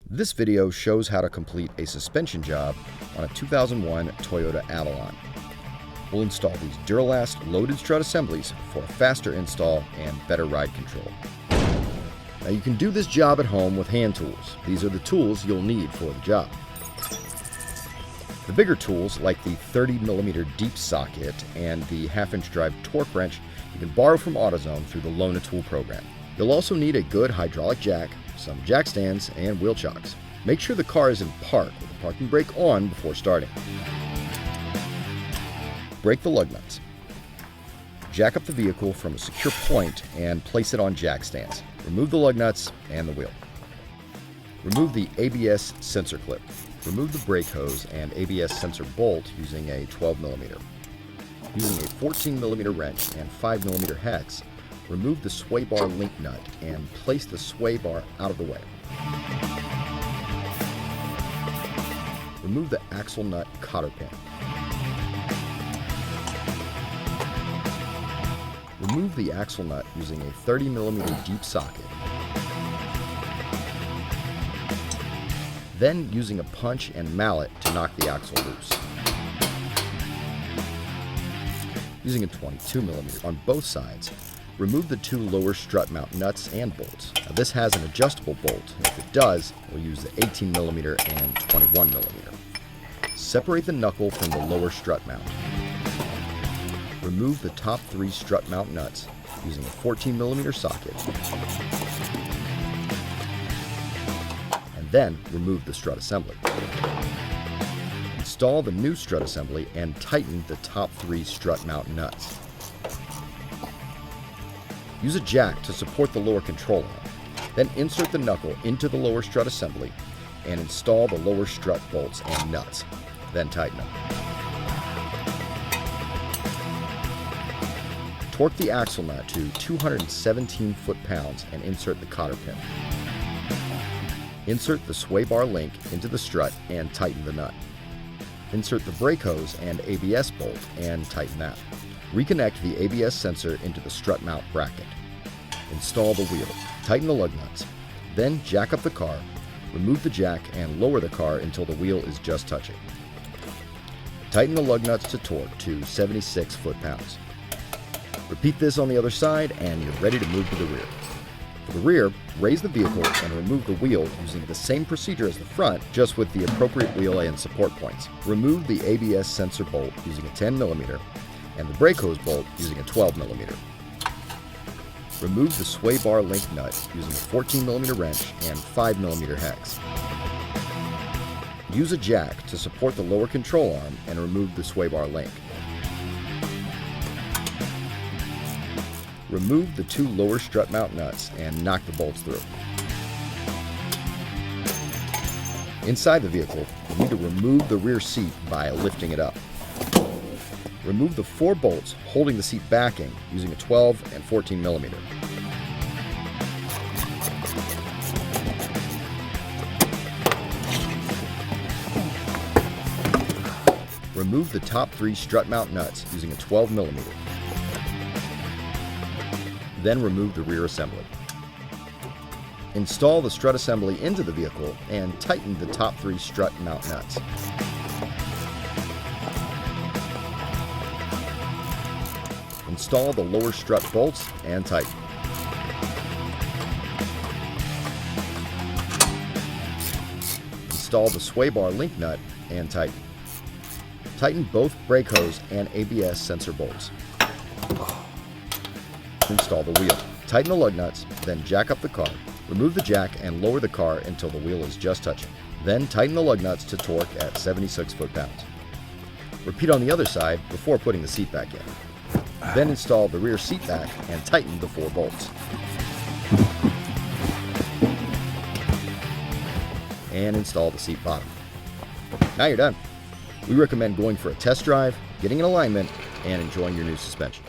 This video shows how to complete a suspension job on a 2001 Toyota Avalon. We'll install these Duralast loaded strut assemblies for a faster install and better ride control. Now you can do this job at home with hand tools. These are the tools you'll need for the job. The bigger tools, like the 30mm deep socket and the 1/2-inch drive torque wrench, you can borrow from AutoZone through the Loan a Tool program. You'll also need a good hydraulic jack, some jack stands, and wheel chocks. Make sure the car is in park with the parking brake on before starting. Break the lug nuts. Jack up the vehicle from a secure point and place it on jack stands. Remove the lug nuts and the wheel. Remove the ABS sensor clip. Remove the brake hose and ABS sensor bolt using a 12mm. Using a 14mm wrench and 5mm hex, remove the sway bar link nut and place the sway bar out of the way. Remove the axle nut cotter pin. Remove the axle nut using a 30mm deep socket. Then, using a punch and mallet to knock the axle loose. Using a 22mm on both sides, remove the two lower strut mount nuts and bolts. Now, this has an adjustable bolt. If it does, we'll use the 18mm and 21mm. Separate the knuckle from the lower strut mount. Remove the top 3 strut mount nuts using a 14mm socket. And then remove the strut assembly. Install the new strut assembly and tighten the top 3 strut mount nuts. Use a jack to support the lower control arm. Then insert the knuckle into the lower strut assembly and install the lower strut bolts and nuts. Then tighten them. Torque the axle nut to 217 foot-pounds and insert the cotter pin. Insert the sway bar link into the strut and tighten the nut. Insert the brake hose and ABS bolt and tighten that. Reconnect the ABS sensor into the strut mount bracket. Install the wheel. Tighten the lug nuts. Then jack up the car, remove the jack and lower the car until the wheel is just touching. Tighten the lug nuts to torque to 76 foot-pounds. Repeat this on the other side and you're ready to move to the rear. For the rear, raise the vehicle and remove the wheel using the same procedure as the front, just with the appropriate wheel and support points. Remove the ABS sensor bolt using a 10mm and the brake hose bolt using a 12mm. Remove the sway bar link nut using a 14mm wrench and 5mm hex. Use a jack to support the lower control arm and remove the sway bar link. Remove the 2 lower strut mount nuts and knock the bolts through. Inside the vehicle, you need to remove the rear seat by lifting it up. Remove the 4 bolts holding the seat backing using a 12 and 14mm. Remove the top 3 strut mount nuts using a 12mm. Then remove the rear assembly. Install the strut assembly into the vehicle and tighten the top 3 strut mount nuts. Install the lower strut bolts and tighten. Install the sway bar link nut and tighten. Tighten both brake hose and ABS sensor bolts. Install the wheel. Tighten the lug nuts, then jack up the car. Remove the jack and lower the car until the wheel is just touching. Then tighten the lug nuts to torque at 76 foot-pounds. Repeat on the other side before putting the seat back in. Then install the rear seat back and tighten the 4 bolts. And install the seat bottom. Now you're done. We recommend going for a test drive, getting in alignment, and enjoying your new suspension.